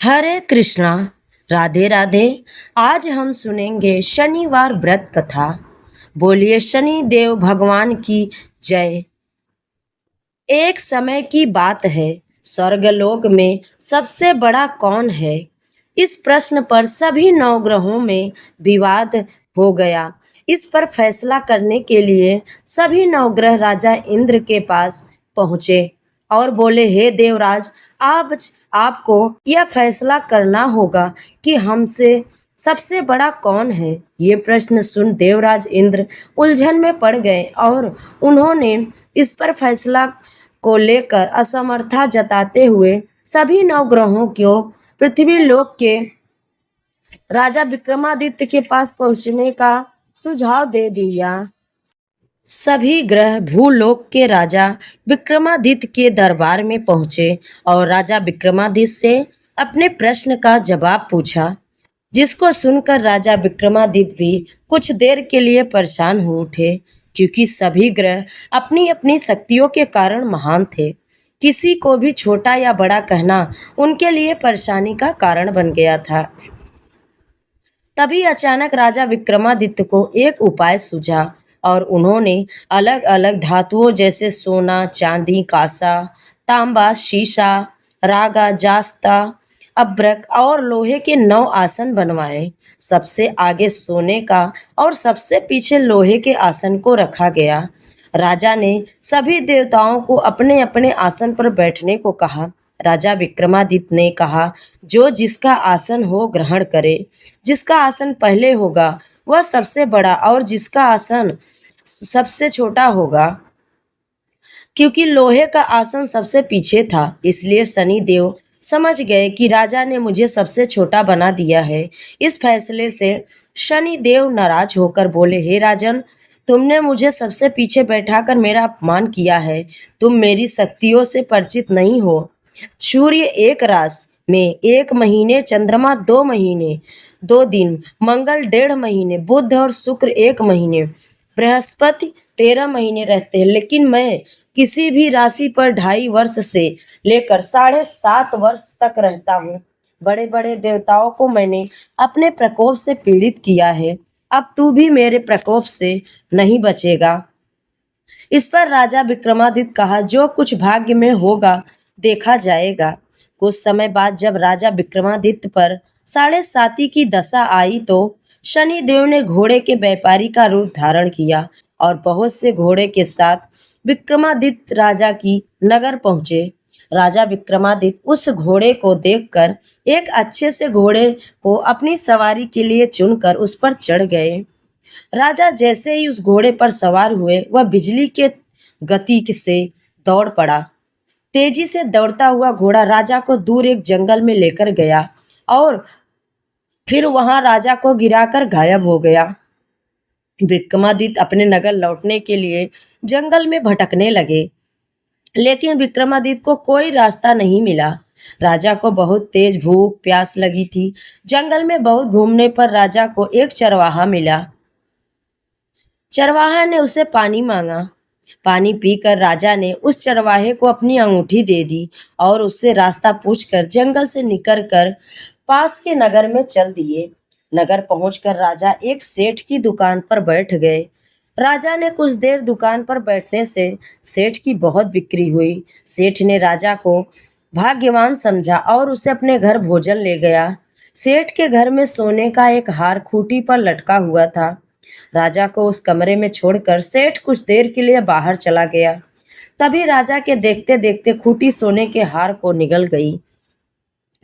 हरे कृष्णा। राधे राधे। आज हम सुनेंगे शनिवार व्रत कथा। बोलिए शनि देव भगवान की जय। एक समय की बात है, स्वर्गलोक में सबसे बड़ा कौन है? इस प्रश्न पर सभी नवग्रहों में विवाद हो गया। इस पर फैसला करने के लिए सभी नवग्रह राजा इंद्र के पास पहुँचे और बोले, हे देवराज, आप आपको यह फैसला करना होगा कि हमसे सबसे बड़ा कौन है। ये प्रश्न सुन देवराज इंद्र उलझन में पड़ गए और उन्होंने इस पर फैसला को लेकर असमर्थता जताते हुए सभी नवग्रहों को पृथ्वी लोक के राजा विक्रमादित्य के पास पहुंचने का सुझाव दे दिया। सभी ग्रह भूलोक के राजा विक्रमादित्य के दरबार में पहुंचे और राजा विक्रमादित्य से अपने प्रश्न का जवाब पूछा, जिसको सुनकर राजा विक्रमादित्य भी कुछ देर के लिए परेशान हो उठे, क्योंकि सभी ग्रह अपनी अपनी शक्तियों के कारण महान थे। किसी को भी छोटा या बड़ा कहना उनके लिए परेशानी का कारण बन गया था। तभी अचानक राजा विक्रमादित्य को एक उपाय सूझा और उन्होंने अलग अलग धातुओं जैसे सोना, चांदी, कांसा, तांबा, शीशा, रागा, जास्ता, अभ्रक और लोहे के 9 आसन बनवाए। सबसे आगे सोने का और सबसे पीछे लोहे के आसन को रखा गया। राजा ने सभी देवताओं को अपने अपने आसन पर बैठने को कहा। राजा विक्रमादित्य ने कहा, जो जिसका आसन हो ग्रहण करे। जिसका आसन पहले होगा वह सबसे बड़ा और जिसका आसन सबसे छोटा होगा। क्योंकि लोहे का आसन सबसे पीछे था, इसलिए शनि देव समझ गए कि राजा ने मुझे सबसे छोटा बना दिया है। इस फैसले से शनि देव नाराज होकर बोले, हे राजन, तुमने मुझे सबसे पीछे बैठाकर मेरा अपमान किया है। तुम मेरी शक्तियों से परिचित नहीं हो। सूर्य एक रास में 1 महीने, चंद्रमा 2 महीने 2 दिन, मंगल 1.5 महीने, बुध और शुक्र 1 महीने, बृहस्पति 13 महीने रहते हैं, लेकिन मैं किसी भी राशि पर 2.5 वर्ष से लेकर 7.5 वर्ष तक रहता हूँ। बड़े बड़े देवताओं को मैंने अपने प्रकोप से पीड़ित किया है। अब तू भी मेरे प्रकोप से नहीं बचेगा। इस पर राजा विक्रमादित्य कहा, जो कुछ भाग्य में होगा देखा जाएगा। कुछ समय बाद जब राजा विक्रमादित्य पर 7.5 की दशा आई तो शनि देव ने घोड़े के व्यापारी का रूप धारण किया और बहुत से घोड़े के साथ विक्रमादित्य राजा की नगर पहुंचे। राजा विक्रमादित्य उस घोड़े को देखकर एक अच्छे से घोड़े को अपनी सवारी के लिए चुनकर उस पर चढ़ गए। राजा जैसे ही उस घोड़े पर सवार हुए, वह बिजली के गति से दौड़ पड़ा। तेजी से दौड़ता हुआ घोड़ा राजा को दूर एक जंगल में लेकर गया और फिर वहां राजा को गिराकर गायब हो गया। विक्रमादित्य अपने नगर लौटने के लिए जंगल में भटकने लगे, लेकिन विक्रमादित्य को कोई रास्ता नहीं मिला। राजा को बहुत तेज भूख प्यास लगी थी। जंगल में बहुत घूमने पर राजा को एक चरवाहा मिला। चरवाहा ने उसे पानी मांगा। पानी पीकर राजा ने उस चरवाहे को अपनी अंगूठी दे दी और उससे रास्ता पूछकर जंगल से निकलकर पास के नगर में चल दिए। नगर पहुंचकर राजा एक सेठ की दुकान पर बैठ गए। राजा ने कुछ देर दुकान पर बैठने से सेठ की बहुत बिक्री हुई। सेठ ने राजा को भाग्यवान समझा और उसे अपने घर भोजन ले गया। सेठ के घर में सोने का एक हार खूंटी पर लटका हुआ था। राजा को उस कमरे में छोड़कर सेठ कुछ देर के लिए बाहर चला गया। तभी राजा के देखते देखते खूंटी सोने के हार को निगल गई।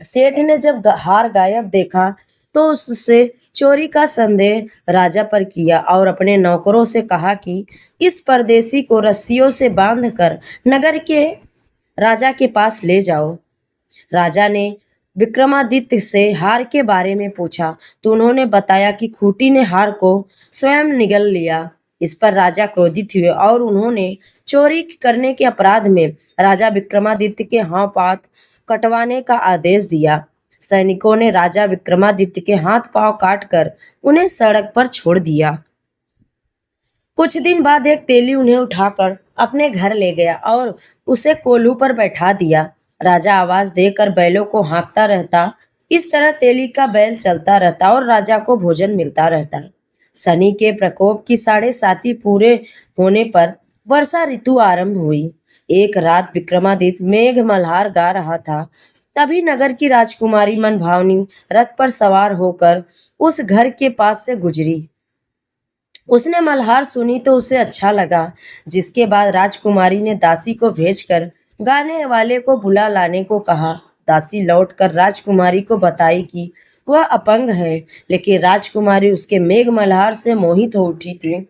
सेठ ने जब हार गायब देखा तो उससे चोरी का संदेह राजा पर किया और अपने नौकरों से कहा कि इस परदेसी को रस्सियों से बांधकर नगर के राजा के पास ले जाओ। राजा ने विक्रमादित्य से हार के बारे में पूछा तो उन्होंने बताया कि खूंटी ने हार को स्वयं निगल लिया। इस पर राजा क्रोधित हुए और उन्होंने चोरी करने के अपराध में राजा विक्रमादित्य के हाथ पांव कटवाने का आदेश दिया। सैनिकों ने राजा विक्रमादित्य के हाथ पांव काटकर उन्हें सड़क पर छोड़ दिया। कुछ दिन बाद एक तेली उन्हें उठाकर अपने घर ले गया और उसे कोल्हू पर बैठा दिया। राजा आवाज देकर बैलों को हाँकता रहता इस तरह तेली का बैल चलता रहता और राजा को भोजन मिलता रहता। शनि के प्रकोप की 7.5 पूरे होने पर वर्षा ऋतु आरंभ हुई। एक रात विक्रमादित्य मेघ मल्हार गा रहा था। तभी नगर की राजकुमारी मनभावनी रथ पर सवार होकर उस घर के पास से गुजरी। उसने मल्हार सुनी तो उसे अच्छा लगा, जिसके बाद राजकुमारी ने दासी को भेजकर गाने वाले को बुला लाने को कहा। दासी लौटकर राजकुमारी को बताई कि वह अपंग है, लेकिन राजकुमारी उसके मेघ मल्हार से मोहित हो उठी थी,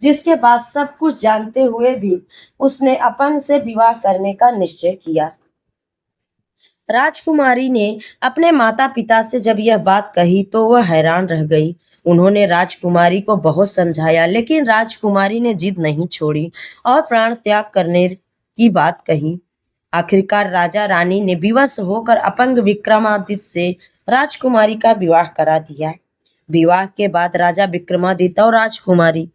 जिसके बाद सब कुछ जानते हुए भी उसने अपंग से विवाह करने का निश्चय किया। राजकुमारी ने अपने माता पिता से जब यह बात कही तो वह हैरान रह गई। उन्होंने राजकुमारी को बहुत समझाया, लेकिन राजकुमारी ने जिद नहीं छोड़ी और प्राण त्याग करने की बात कही। आखिरकार राजा रानी ने विवश होकर अपंग विक्रमादित्य से राजकुमारी का विवाह करा दिया। विवाह के बाद राजा विक्रमादित्य और राजकुमारी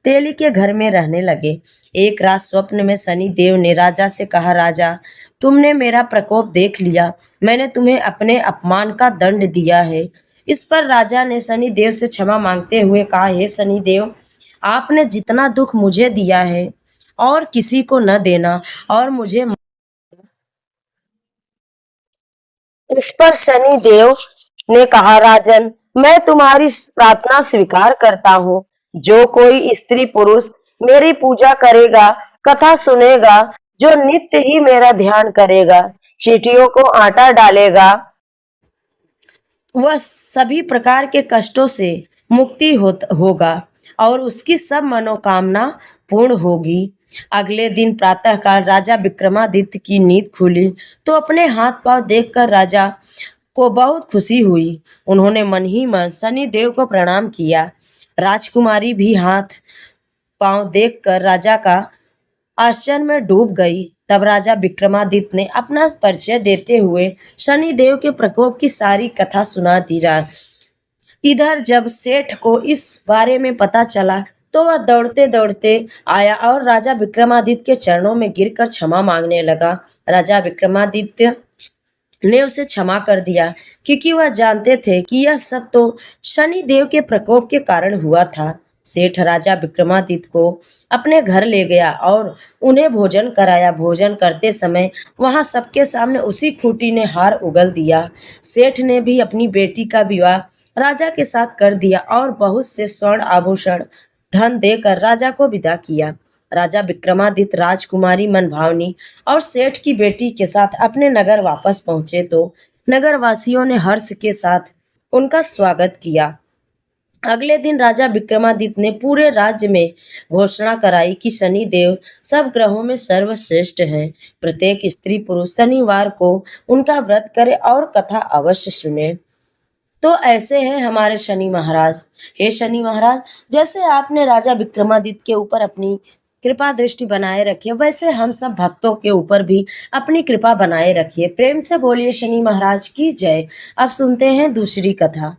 तेली के घर में रहने लगे। एक रात स्वप्न में शनि देव ने राजा से कहा, राजा, तुमने मेरा प्रकोप देख लिया। मैंने तुम्हें अपने अपमान का दंड दिया है। इस पर राजा ने शनि देव से क्षमा मांगते हुए कहा, हे शनि देव, आपने जितना दुख मुझे दिया है और किसी को न देना और मुझे। इस पर शनि देव ने कहा, राजन, मैं तुम्हारी प्रार्थना स्वीकार करता हूँ। जो कोई स्त्री पुरुष मेरी पूजा करेगा, कथा सुनेगा, जो नित्य ही मेरा ध्यान करेगा, चींटियों को आटा डालेगा, वह सभी प्रकार के कष्टों से मुक्ति होगा और उसकी सब मनोकामना पूर्ण होगी। अगले दिन प्रातःकाल राजा विक्रमादित्य की नींद खुली तो अपने हाथ पांव देखकर राजा को बहुत खुशी हुई। उन्होंने मन ही मन शनि देव को प्रणाम किया। राजकुमारी भी हाथ पांव देखकर राजा का आश्चर्य में डूब गई। तब राजा विक्रमादित्य ने अपना परिचय देते हुए शनि देव के प्रकोप की सारी कथा सुना दी। इधर जब सेठ को इस बारे में पता चला तो वह दौड़ते दौड़ते आया और राजा विक्रमादित्य के चरणों में गिरकर क्षमा मांगने लगा। राजा विक्रमादित्य ने उसे क्षमा कर दिया, क्योंकि वह जानते थे कि यह सब तो शनि देव के प्रकोप के कारण हुआ था। सेठ राजा विक्रमादित्य को अपने घर ले गया और उन्हें भोजन कराया। भोजन करते समय वहां सबके सामने उसी खूंटी ने हार उगल दिया। सेठ ने भी अपनी बेटी का विवाह राजा के साथ कर दिया और बहुत से स्वर्ण आभूषण धन देकर राजा को विदा किया। राजा विक्रमादित्य राजकुमारी मनभावनी और सेठ की बेटी के साथ अपने नगर वापस पहुंचे तो नगरवासियों ने हर्ष के साथ उनका स्वागत किया। अगले दिन राजा विक्रमादित्य ने पूरे राज्य में घोषणा कराई कि शनि देव सब ग्रहों में सर्वश्रेष्ठ हैं। प्रत्येक स्त्री पुरुष शनिवार को उनका व्रत करे और कथा अवश्य सुने। तो ऐसे हैं हमारे शनि महाराज। हे शनि महाराज, जैसे आपने राजा विक्रमादित्य के ऊपर अपनी कृपा दृष्टि बनाए रखी है, वैसे हम सब भक्तों के ऊपर भी अपनी कृपा बनाए रखिए। प्रेम से बोलिए शनि महाराज की जय। अब सुनते हैं दूसरी कथा।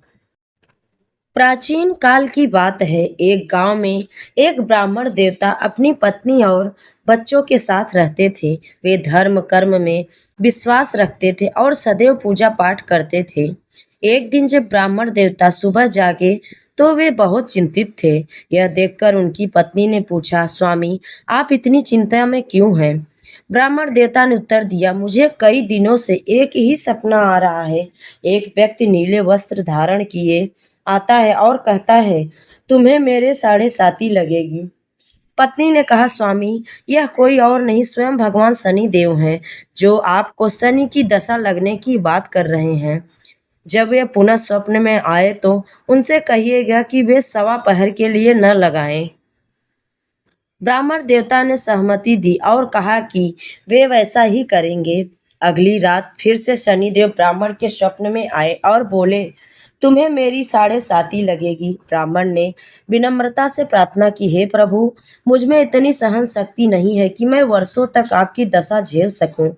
प्राचीन काल की बात है। एक गांव में एक ब्राह्मण देवता अपनी पत्नी और बच्चों के साथ रहते थे। वे धर्म कर्म में विश्वास रखते थे और सदैव पूजा पाठ करते थे। एक दिन जब ब्राह्मण देवता सुबह जागे तो वे बहुत चिंतित थे। यह देखकर उनकी पत्नी ने पूछा, स्वामी, आप इतनी चिंता में क्यों हैं? ब्राह्मण देवता ने उत्तर दिया, मुझे कई दिनों से एक ही सपना आ रहा है। एक व्यक्ति नीले वस्त्र धारण किए आता है और कहता है, तुम्हें मेरे साढ़े साथी लगेगी। पत्नी ने कहा, स्वामी, यह कोई और नहीं, स्वयं भगवान शनि देव हैं, जो आपको शनि की दशा लगने की बात कर रहे हैं। जब वे पुनः स्वप्न में आए तो उनसे कहिएगा कि वे सवा पहर के लिए न लगाएं। ब्राह्मण देवता ने सहमति दी और कहा कि वे वैसा ही करेंगे। अगली रात फिर से शनिदेव ब्राह्मण के स्वप्न में आए और बोले, तुम्हें मेरी साढ़े साती लगेगी। ब्राह्मण ने विनम्रता से प्रार्थना की, हे प्रभु, मुझ में इतनी सहन शक्ति नहीं है कि मैं वर्षों तक आपकी दशा झेल सकूं।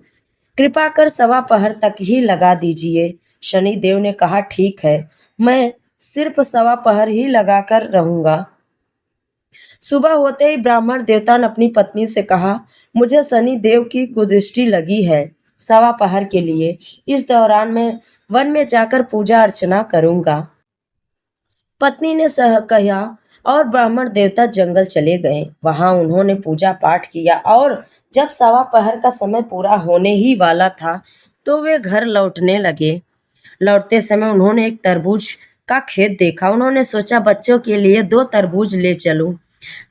कृपा कर सवा पहर तक ही लगा दीजिए। शनिदेव ने कहा, ठीक है, मैं सिर्फ सवा पहर ही लगाकर रहूंगा। सुबह होते ही ब्राह्मण देवता ने अपनी पत्नी से कहा, मुझे शनि देव की कुदृष्टि लगी है। सवा पहर के लिए। इस दौरान मैं वन में जाकर पूजा अर्चना करूंगा। पत्नी ने सह कहा और ब्राह्मण देवता जंगल चले गए। वहां उन्होंने पूजा पाठ किया और जब सवा पहर का समय पूरा होने ही वाला था तो वे घर लौटने लगे। लौटते समय उन्होंने एक तरबूज का खेत देखा। उन्होंने सोचा बच्चों के लिए 2 तरबूज ले चलूं।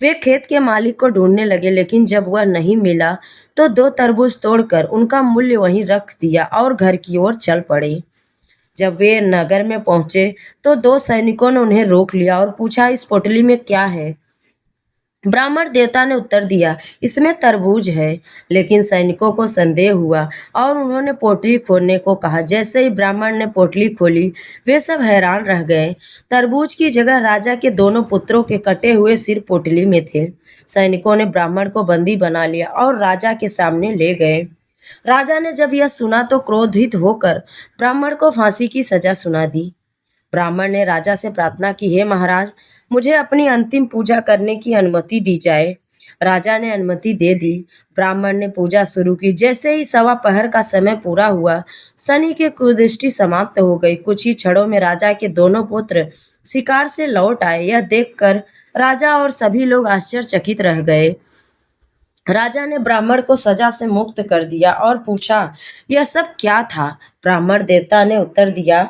वे खेत के मालिक को ढूंढने लगे, लेकिन जब वह नहीं मिला तो 2 तरबूज तोड़कर उनका मूल्य वहीं रख दिया और घर की ओर चल पड़े। जब वे नगर में पहुंचे तो 2 सैनिकों ने उन्हें रोक लिया और पूछा, इस पोटली में क्या है? ब्राह्मण देवता ने उत्तर दिया, इसमें तरबूज है। लेकिन सैनिकों को संदेह हुआ और उन्होंने पोटली खोलने को कहा। जैसे ही ब्राह्मण ने पोटली खोली वे सब हैरान रह गए। तरबूज की जगह राजा के दोनों पुत्रों के कटे हुए सिर पोटली में थे। सैनिकों ने ब्राह्मण को बंदी बना लिया और राजा के सामने ले गए। राजा ने जब यह सुना तो क्रोधित होकर ब्राह्मण को फांसी की सजा सुना दी। ब्राह्मण ने राजा से प्रार्थना की, हे महाराज, मुझे अपनी अंतिम पूजा करने की अनुमति दी जाए। राजा ने अनुमति दे दी। ब्राह्मण ने पूजा शुरू की। जैसे ही सवा पहर का समय पूरा हुआ, शनि की कुदृष्टि समाप्त हो गई। कुछ ही क्षणों में राजा के दोनों पुत्र शिकार से लौट आए। यह देखकर राजा और सभी लोग आश्चर्यचकित रह गए। राजा ने ब्राह्मण को सजा से मुक्त कर दिया और पूछा, यह सब क्या था? ब्राह्मण देवता ने उत्तर दिया,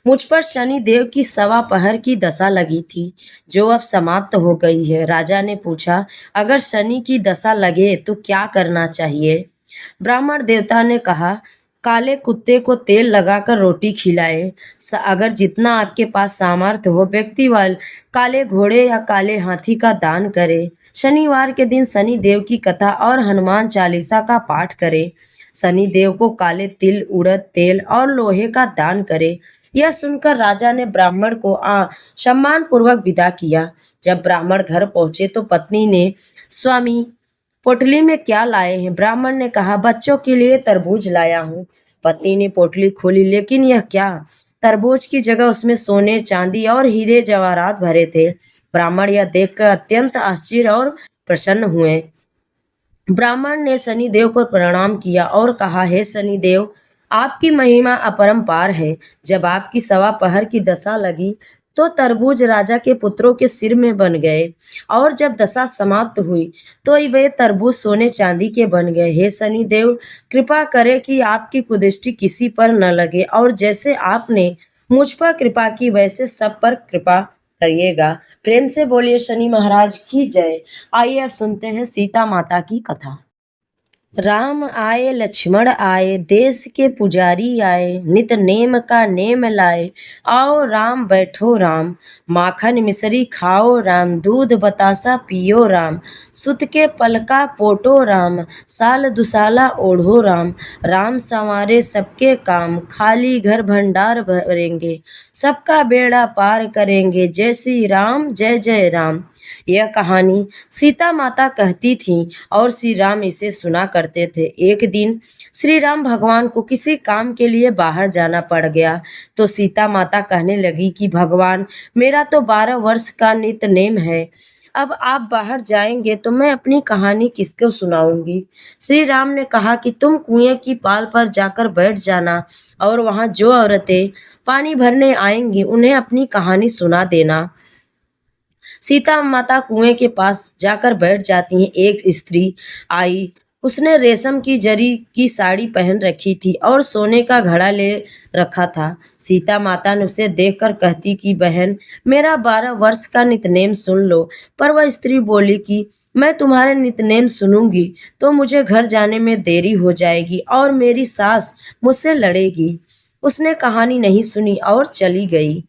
मुझ पर शनि देव की सवा पहर की दशा लगी थी, जो अब समाप्त हो गई है। राजा ने पूछा, अगर शनि की दशा लगे तो क्या करना चाहिए? ब्राह्मण देवता ने कहा, काले कुत्ते को तेल लगाकर रोटी खिलाए। अगर जितना आपके पास सामर्थ्य हो, व्यक्ति वाल काले घोड़े या काले हाथी का दान करे। शनिवार के दिन शनि देव की कथा और हनुमान चालीसा का पाठ करे। शनि देव को काले तिल, उड़द तेल और लोहे का दान करे। यह सुनकर राजा ने ब्राह्मण को सम्मान पूर्वक विदा किया। जब ब्राह्मण घर पहुंचे तो पत्नी ने, स्वामी, पोटली में क्या लाए हैं? ब्राह्मण ने कहा, बच्चों के लिए तरबूज लाया हूँ। पत्नी ने पोटली खोली, लेकिन यह क्या? तरबूज की जगह उसमें सोने, चांदी और हीरे जवाहरात भरे थे। ब्राह्मण यह देखकर अत्यंत आश्चर्य और प्रसन्न हुए। ब्राह्मण ने शनिदेव को प्रणाम किया और कहा, हे शनिदेव, आपकी महिमा अपरंपार है। जब आपकी सवा पहर की दशा लगी तो तरबूज राजा के पुत्रों के सिर में बन गए और जब दशा समाप्त हुई तो वे तरबूज सोने चांदी के बन गए। हे शनिदेव, कृपा करें कि आपकी कुदृष्टि किसी पर न लगे और जैसे आपने मुझ पर कृपा की वैसे सब पर कृपा करिएगा। प्रेम से बोलिए शनि महाराज की जय। आइए अब सुनते हैं सीता माता की कथा। राम आए लक्ष्मण आए, देश के पुजारी आए, नित नेम का नेम लाए। आओ राम बैठो राम, माखन मिश्री खाओ राम, दूध बतासा पियो राम, सुत के पलका पोटो राम, साल दुसाला ओढ़ो राम। राम संवारे सबके काम, खाली घर भंडार भरेंगे, सबका बेड़ा पार करेंगे। जय श्री राम, जय जय राम। यह कहानी सीता माता कहती थीं और श्री राम इसे सुना करते थे। एक दिन श्री राम भगवान को किसी काम के लिए बाहर जाना पड़ गया तो सीता माता कहने लगी कि भगवान, मेरा तो 12 वर्ष का नित नेम है, अब आप बाहर जाएंगे तो मैं अपनी कहानी किसको सुनाऊंगी? श्री राम ने कहा कि तुम कुएं की पाल पर जाकर बैठ जाना और वहां जो औरतें पानी भरने आएंगी उन्हें अपनी कहानी सुना देना। सीता माता कुएं के पास जाकर बैठ जाती हैं। एक स्त्री आई। उसने रेशम की जरी की साड़ी पहन रखी थी और सोने का घड़ा ले रखा था। सीता माता ने उसे देखकर कहती कि बहन, मेरा 12 वर्ष का नितनेम सुन लो। पर वह स्त्री बोली कि मैं तुम्हारे नितनेम सुनूंगी तो मुझे घर जाने में देरी हो जाएगी और मेरी सास मुझसे लड़ेगी। उसने कहानी नहीं सुनी और चली गई।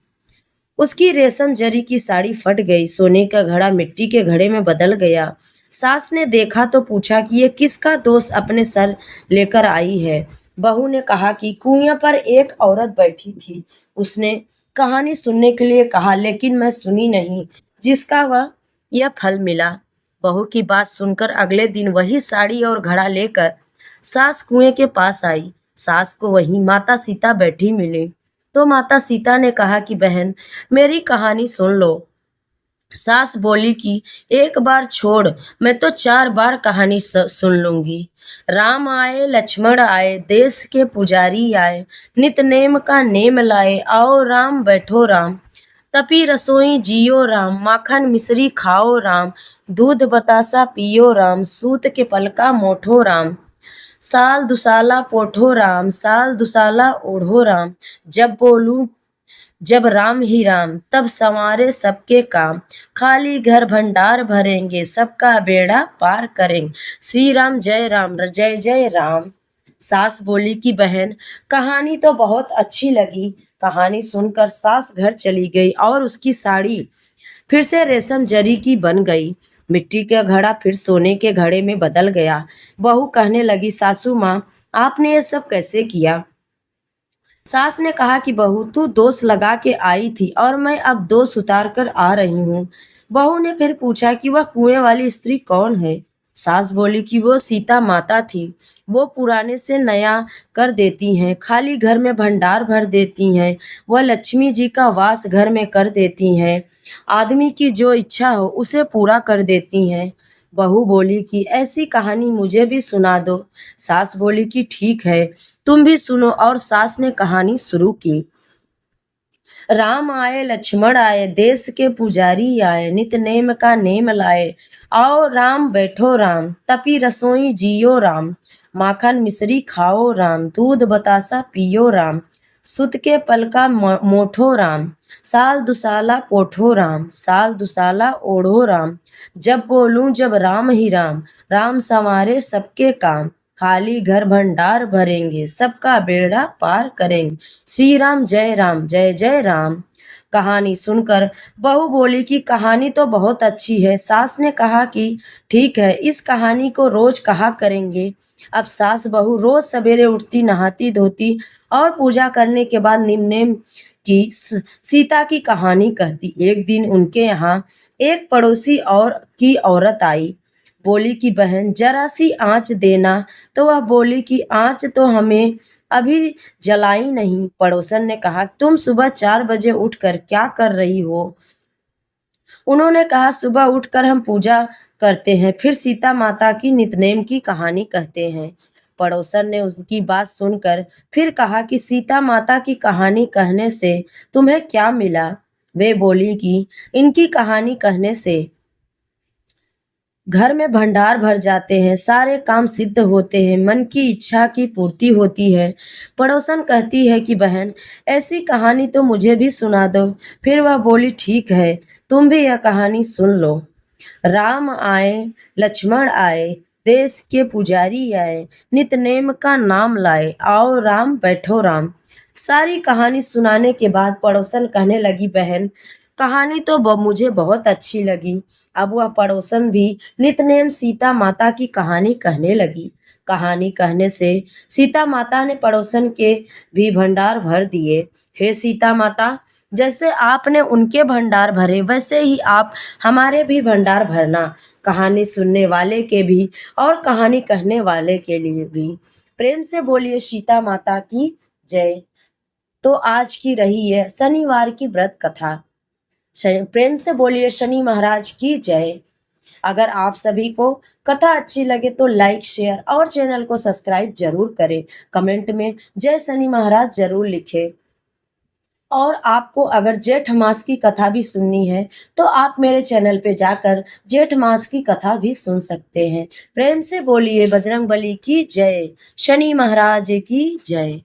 उसकी रेशम जरी की साड़ी फट गई। सोने का घड़ा मिट्टी के घड़े में बदल गया। सास ने देखा तो पूछा कि ये किसका दोष अपने सर लेकर आई है। बहू ने कहा कि कुएं पर एक औरत बैठी थी, उसने कहानी सुनने के लिए कहा, लेकिन मैं सुनी नहीं, जिसका वह यह फल मिला। बहू की बात सुनकर अगले दिन वही साड़ी और घड़ा लेकर सास कुएं के पास आई। सास को वहीं माता सीता बैठी मिली तो माता सीता ने कहा कि बहन, मेरी कहानी सुन लो। सास बोली कि एक बार छोड़, मैं तो 4 बार कहानी सुन लूंगी। राम आए लक्ष्मण आए, देश के पुजारी आए, नित नेम का नेम लाए, आओ राम बैठो राम। तपी रसोई जियो राम, माखन मिश्री खाओ राम, दूध बतासा पियो राम, सूत के पलका मोठो राम। साल दुसाला पोठो राम, साल दुसाला ओढ़ो राम, जब बोलूं जब राम ही राम, तब संवारे सबके काम, खाली घर भंडार भरेंगे, सबका बेड़ा पार करेंगे। श्री राम जय जय राम। सास बोली कि बहन, कहानी तो बहुत अच्छी लगी। कहानी सुनकर सास घर चली गई और उसकी साड़ी फिर से रेशम जरी की बन गई। मिट्टी का घड़ा फिर सोने के घड़े में बदल गया। बहू कहने लगी, सासू माँ, आपने ये सब कैसे किया? सास ने कहा कि बहू, तू दोष लगा के आई थी और मैं अब दोष उतार कर आ रही हूँ। बहू ने फिर पूछा कि वह कुएं वाली स्त्री कौन है? सास बोली कि वो सीता माता थी। वो पुराने से नया कर देती हैं, खाली घर में भंडार भर देती हैं, वह लक्ष्मी जी का वास घर में कर देती हैं, आदमी की जो इच्छा हो उसे पूरा कर देती हैं। बहू बोली कि ऐसी कहानी मुझे भी सुना दो। सास बोली कि ठीक है, तुम भी सुनो। और सास ने कहानी शुरू की। राम आए लक्ष्मण आए, देश के पुजारी आए, नित नेम का नेम लाए, आओ राम बैठो राम, तपी रसोई जियो राम, माखन मिश्री खाओ राम, दूध बतासा पियो राम, सुत के पलका मोठो राम, साल दुसाला पोठो राम, साल दुसाला ओढ़ो राम, जब बोलूं जब राम ही राम, राम संवारे सबके काम, खाली घर भंडार भरेंगे, सबका बेड़ा पार करेंगे। श्री राम जय जय राम। कहानी सुनकर बहू बोली कि कहानी तो बहुत अच्छी है। सास ने कहा कि ठीक है, इस कहानी को रोज कहा करेंगे। अब सास बहू रोज सवेरे उठती, नहाती धोती और पूजा करने के बाद निम्न की सीता की कहानी कहती। एक दिन उनके यहाँ एक पड़ोसी और की औरत आई। बोली कि बहन, जरा सी आँच देना। तो वह बोली कि आँच तो हमें अभी जलाई नहीं। पड़ोसन ने कहा, तुम सुबह 4 बजे उठकर क्या कर रही हो? उन्होंने कहा, सुबह उठकर हम पूजा करते हैं, फिर सीता माता की नितनेम की कहानी कहते हैं। पड़ोसन ने उसकी बात सुनकर फिर कहा कि सीता माता की कहानी कहने से तुम्हें क्या मिला? वे बोली कि इनकी कहानी कहने से घर में भंडार भर जाते हैं, सारे काम सिद्ध होते हैं, मन की इच्छा की पूर्ति होती है। पड़ोसन कहती है कि बहन, ऐसी कहानी तो मुझे भी सुना दो। फिर वह बोली, ठीक है, तुम भी यह कहानी सुन लो। राम आए लक्ष्मण आए, देश के पुजारी आए, नित नेम का नाम लाए, आओ राम बैठो राम। सारी कहानी सुनाने के बाद पड़ोसन कहने लगी, बहन, कहानी तो मुझे बहुत अच्छी लगी। अब वह पड़ोसन भी नितनेम सीता माता की कहानी कहने लगी। कहानी कहने से सीता माता ने पड़ोसन के भी भंडार भर दिए। हे सीता माता, जैसे आपने उनके भंडार भरे, वैसे ही आप हमारे भी भंडार भरना, कहानी सुनने वाले के भी और कहानी कहने वाले के लिए भी। प्रेम से बोलिए सीता माता की जय। तो आज की रही है शनिवार की व्रत कथा। प्रेम से बोलिए शनि महाराज की जय। अगर आप सभी को कथा अच्छी लगे तो लाइक, शेयर और चैनल को सब्सक्राइब जरूर करें। कमेंट में जय शनि महाराज जरूर लिखें। और आपको अगर जेठ मास की कथा भी सुननी है तो आप मेरे चैनल पे जाकर जेठ मास की कथा भी सुन सकते हैं। प्रेम से बोलिए बजरंगबली की जय, शनि महाराज की जय।